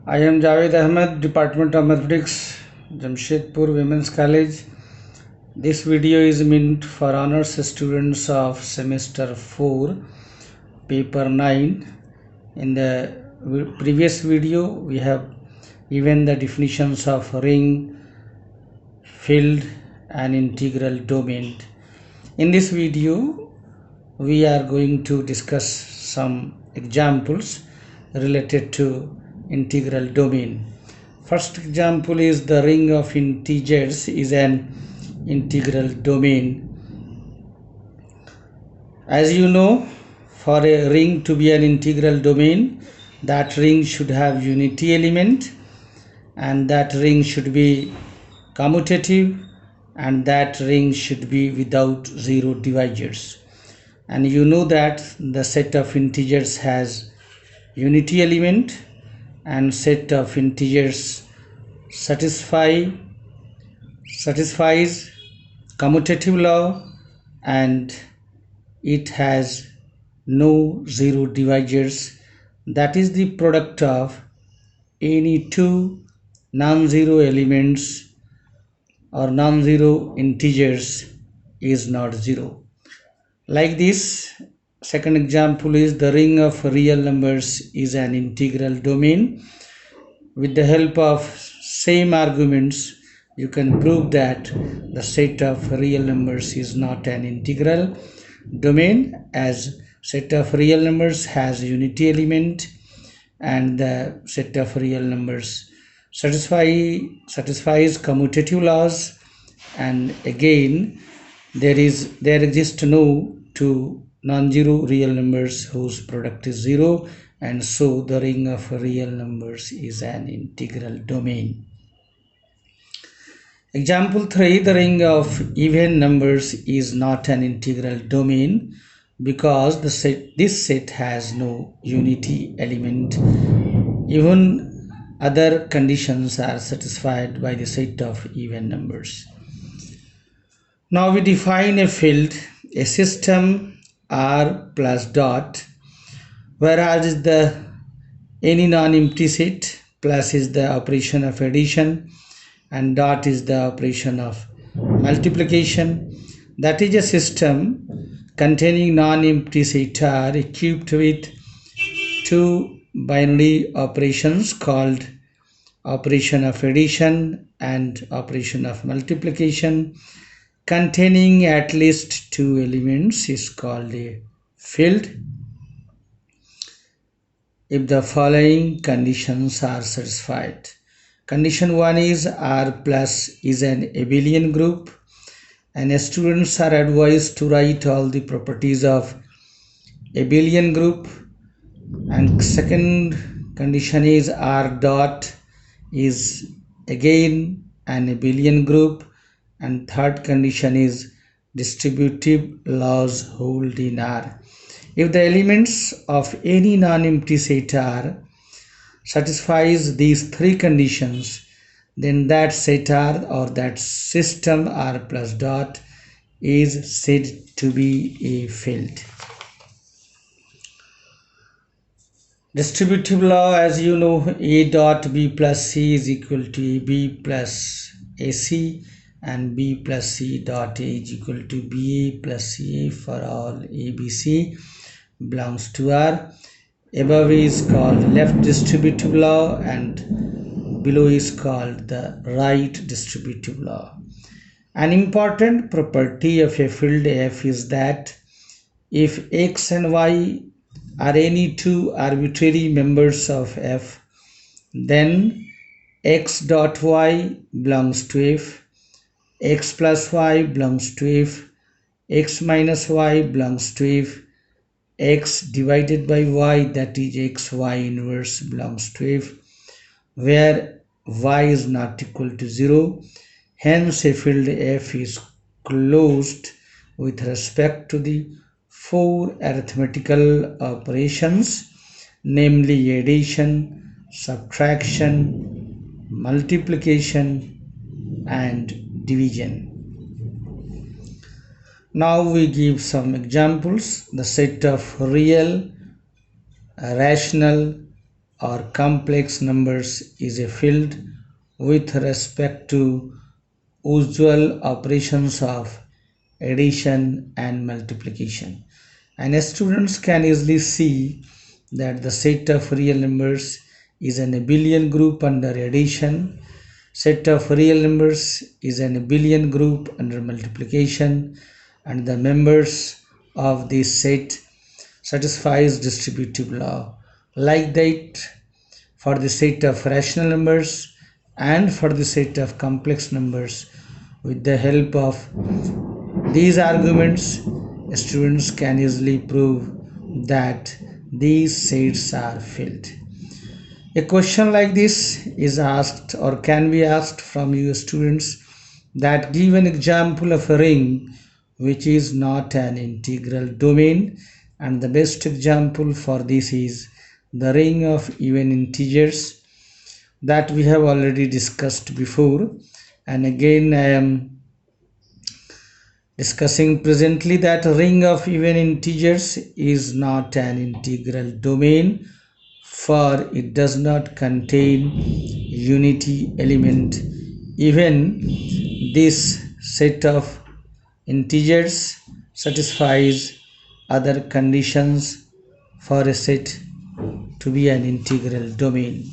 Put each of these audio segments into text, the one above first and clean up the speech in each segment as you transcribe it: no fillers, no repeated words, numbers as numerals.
I am Javed Ahmed, Department of Mathematics, Jamshedpur Women's College. This video is meant for honors students of semester 4, paper 9. In the previous video, we have given the definitions of ring, field, and integral domain. In this video, we are going to discuss some examples related to integral domain. First example is the ring of integers is an integral domain. As you know, for a ring to be an integral domain, that ring should have unity element, and that ring should be commutative, and that ring should be without zero divisors. And you know that the set of integers has unity element, and set of integers satisfies commutative law, and it has no zero divisors. That is the product of any two non-zero elements or non-zero integers is not zero. Like this, second example is the ring of real numbers is an integral domain. With the help of same arguments, you can prove that the set of real numbers is not an integral domain, as set of real numbers has unity element, and the set of real numbers satisfies commutative laws, and again there exists no two non-zero real numbers whose product is zero, and so the ring of real numbers is an integral domain. Example 3, the ring of even numbers is not an integral domain because this set has no unity element. Even other conditions are satisfied by the set of even numbers. Now we define a field, a system R plus dot, whereas is the any non-empty set, plus is the operation of addition, and dot is the operation of multiplication. That is a system containing non-empty set R equipped with two binary operations called operation of addition and operation of multiplication, containing at least two elements is called a field if the following conditions are satisfied. Condition 1 is R plus is an abelian group, and students are advised to write all the properties of abelian group. And second condition is R dot is again an abelian group, and third condition is distributive laws hold in R. If the elements of any non-empty set R satisfies these three conditions, then that set R or that system R plus dot is said to be a field. Distributive law, as you know, A dot B plus C is equal to AB plus AC, and B plus C dot A is equal to BA plus CA for all ABC belongs to R. Above is called left distributive law, and below is called the right distributive law. An important property of a field F is that if X and Y are any two arbitrary members of F, then X dot Y belongs to F, X plus Y belongs to F, X minus Y belongs to F, X divided by Y, that is XY inverse, belongs to F, where Y is not equal to 0. Hence a field F is closed with respect to the four arithmetical operations, namely addition, subtraction, multiplication, and division. Now we give some examples. The set of real, rational, or complex numbers is a field with respect to usual operations of addition and multiplication. And students can easily see that the set of real numbers is an abelian group under addition, set of real numbers is an abelian group under multiplication, and the members of this set satisfies distributive law. Like that, for the set of rational numbers and for the set of complex numbers, with the help of these arguments, students can easily prove that these sets are filled. A question like this is asked or can be asked from you students, that give an example of a ring which is not an integral domain, and the best example for this is the ring of even integers that we have already discussed before, and again I am discussing presently that a ring of even integers is not an integral domain, for it does not contain unity element. Even this set of integers satisfies other conditions for a set to be an integral domain.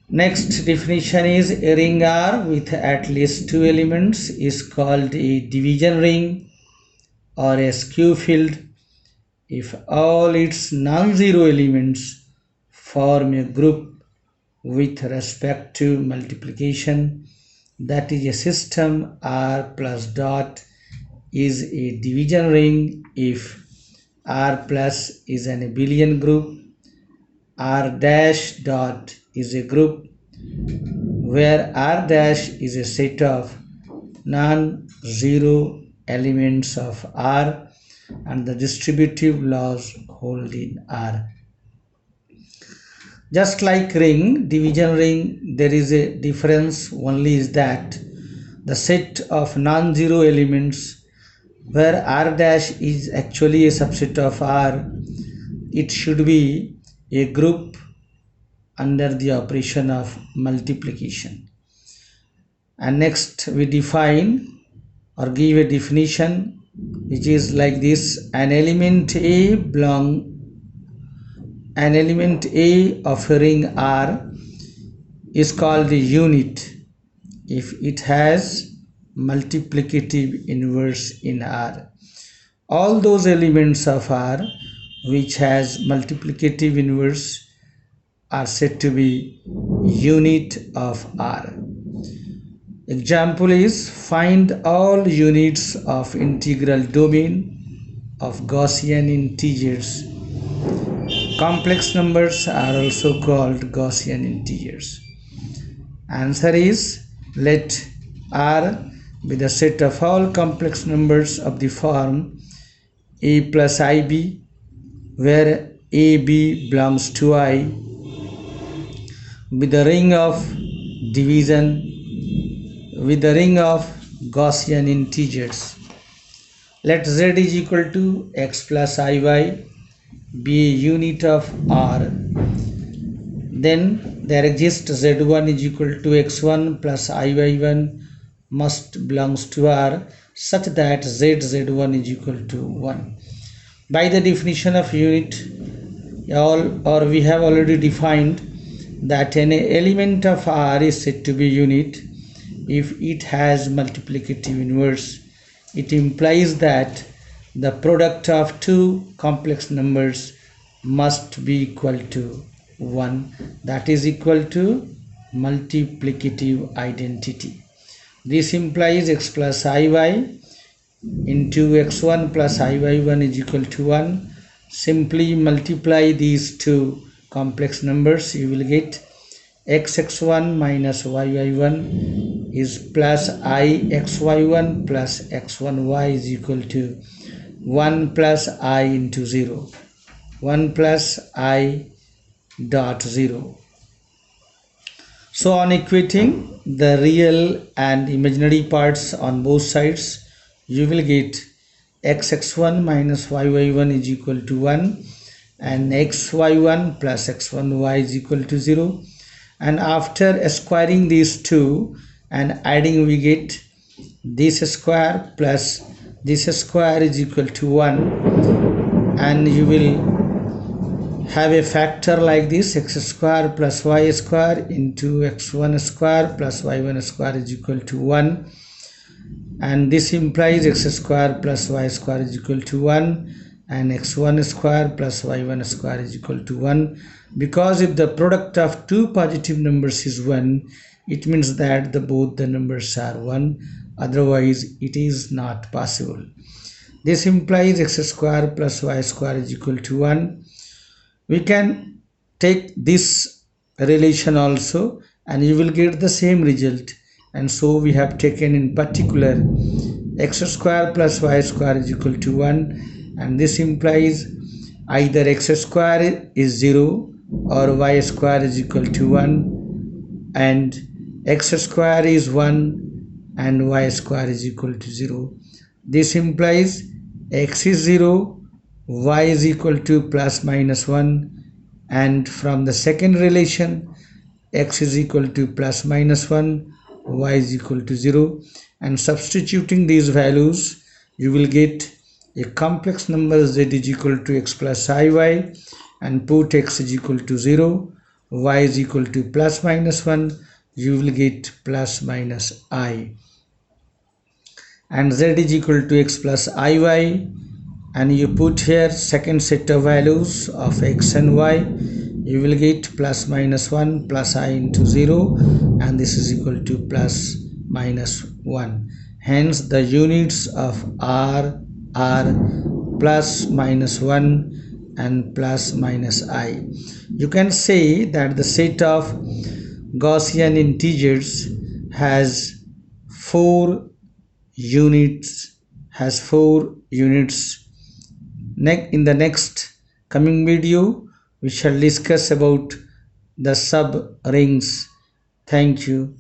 Next definition is a ring R with at least two elements is called a division ring or a skew field if all its non-zero elements form a group with respect to multiplication. That is, a system R plus dot is a division ring if R plus is an abelian group, R dash dot is a group where R dash is a set of non-zero elements of R and the distributive laws hold in R. Just like ring, division ring, there is a difference only is that the set of non-zero elements where R dash is actually a subset of R, it should be a group under the operation of multiplication. And next we define or give a definition which is like this: an element A of a ring R is called a unit if it has multiplicative inverse in R. All those elements of R which has multiplicative inverse are said to be unit of R. Example is, find all units of integral domain of Gaussian integers. Complex numbers are also called Gaussian integers. Answer is, let R be the set of all complex numbers of the form a plus ib, where ab belongs to I, with the ring of division with the ring of Gaussian integers. Let z is equal to x plus iy be a unit of R. Then there exists z1 is equal to x1 plus iy1 must belongs to R, such that z1 is equal to 1. By the definition of unit, we have already defined that an element of R is said to be unit if it has multiplicative inverse. It implies that the product of two complex numbers must be equal to 1, that is equal to multiplicative identity. This implies x plus iy into x1 plus iy1 is equal to 1. Simply multiply these two complex numbers, you will get xx1 minus yy1 is plus ixy1 plus x1y is equal to 1 plus I into 0, 1 plus I dot 0. So on equating the real and imaginary parts on both sides, you will get xx1 minus yy1 is equal to 1, and xy1 plus x1y is equal to 0. And after squaring these two and adding, we get this square plus this square is equal to 1, and you will have a factor like this: x square plus y square into x1 square plus y1 square is equal to 1, and this implies x square plus y square is equal to 1 and x1 square plus y1 square is equal to 1. Because if the product of two positive numbers is 1, it means that both the numbers are 1, otherwise it is not possible. This implies x square plus y square is equal to 1. We can take this relation also and you will get the same result, and so we have taken in particular x square plus y square is equal to 1, and this implies either x square is 0 or y square is equal to 1, and x square is 1 and y square is equal to 0. This implies x is 0, y is equal to plus minus 1, and from the second relation x is equal to plus minus 1, y is equal to 0, and substituting these values you will get a complex number z is equal to x plus iy, and put x is equal to 0, y is equal to plus minus 1, you will get plus minus I, and z is equal to x plus iy, and you put here second set of values of x and y, you will get plus minus 1 plus I into 0, and this is equal to plus minus 1. Hence the units of r are plus minus 1 and plus minus I. You can say that the set of Gaussian integers has 4 units. In the next coming video we shall discuss about the sub rings. Thank you.